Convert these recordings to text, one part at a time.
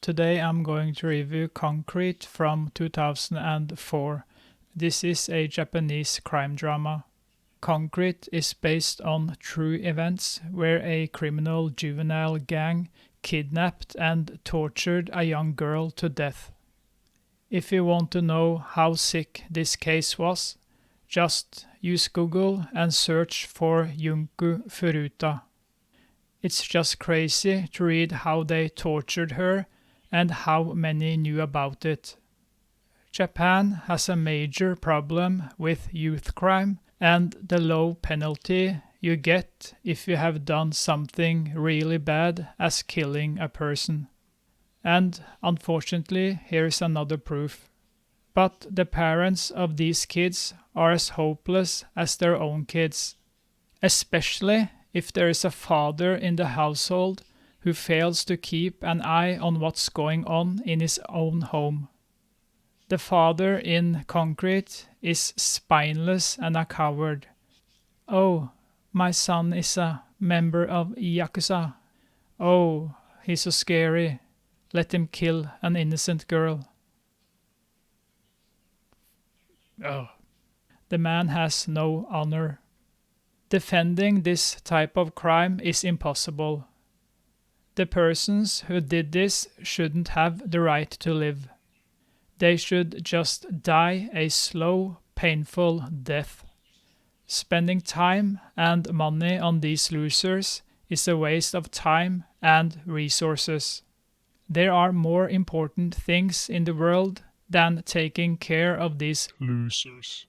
Today I'm going to review Concrete from 2004. This is a Japanese crime drama. Concrete is based on true events where a criminal juvenile gang kidnapped and tortured a young girl to death. If you want to know how sick this case was, just use Google and search for Junko Furuta. It's just crazy to read how they tortured her and how many knew about it. Japan has a major problem with youth crime and the low penalty you get if you have done something really bad as killing a person. And unfortunately, here's another proof. But the parents of these kids are as hopeless as their own kids, especially if there is a father in the household who fails to keep an eye on what's going on in his own home. The father in Concrete is spineless and a coward. Oh, my son is a member of Yakuza. Oh, he's so scary. Let him kill an innocent girl. Oh. The man has no honor. Defending this type of crime is impossible. The persons who did this shouldn't have the right to live. They should just die a slow, painful death. Spending time and money on these losers is a waste of time and resources. There are more important things in the world than taking care of these losers.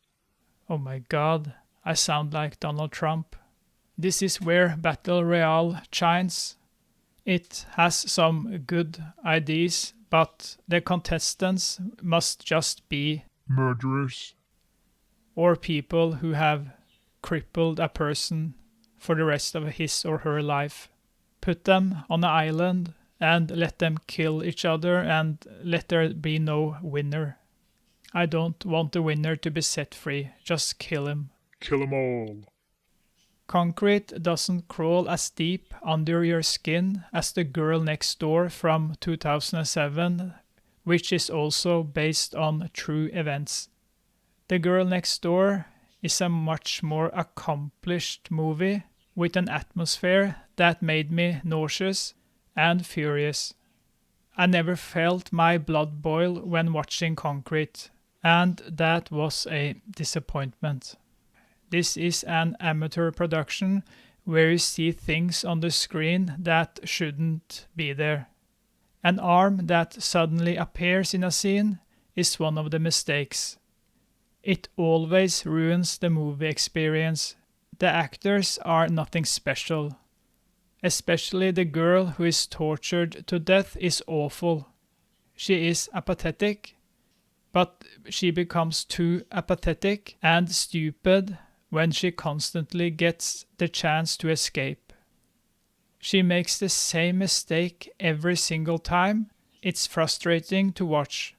Oh my God, I sound like Donald Trump. This is where Battle Royale shines. It has some good ideas, but the contestants must just be murderers or people who have crippled a person for the rest of his or her life. Put them on an island and let them kill each other and let there be no winner. I don't want the winner to be set free, just kill him. Kill them all. Concrete doesn't crawl as deep under your skin as The Girl Next Door from 2007, which is also based on true events. The Girl Next Door is a much more accomplished movie with an atmosphere that made me nauseous and furious. I never felt my blood boil when watching Concrete, and that was a disappointment. This is an amateur production where you see things on the screen that shouldn't be there. An arm that suddenly appears in a scene is one of the mistakes. It always ruins the movie experience. The actors are nothing special. Especially the girl who is tortured to death is awful. She is apathetic, but she becomes too apathetic and stupid when she constantly gets the chance to escape. She makes the same mistake every single time. It's frustrating to watch.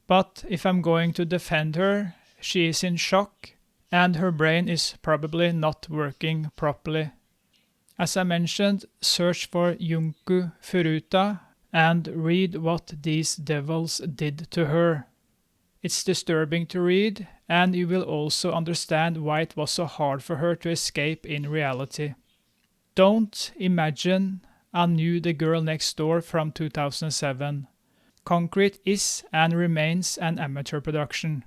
But if I'm going to defend her, she is in shock and her brain is probably not working properly. As I mentioned, search for Junko Furuta and read what these devils did to her. It's disturbing to read, and you will also understand why it was so hard for her to escape in reality. Don't imagine a new The Girl Next Door from 2007. Concrete is and remains an amateur production.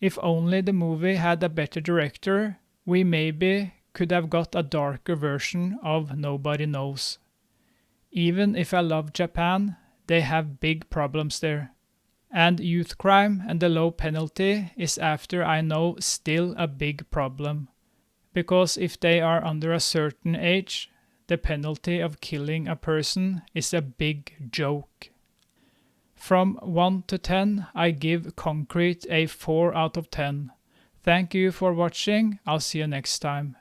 If only the movie had a better director, we maybe could have got a darker version of Nobody Knows. Even if I love Japan, they have big problems there. And youth crime and the low penalty is, after I know, still a big problem. Because if they are under a certain age, the penalty of killing a person is a big joke. From 1 to 10, I give Concrete a 4 out of 10. Thank you for watching. I'll see you next time.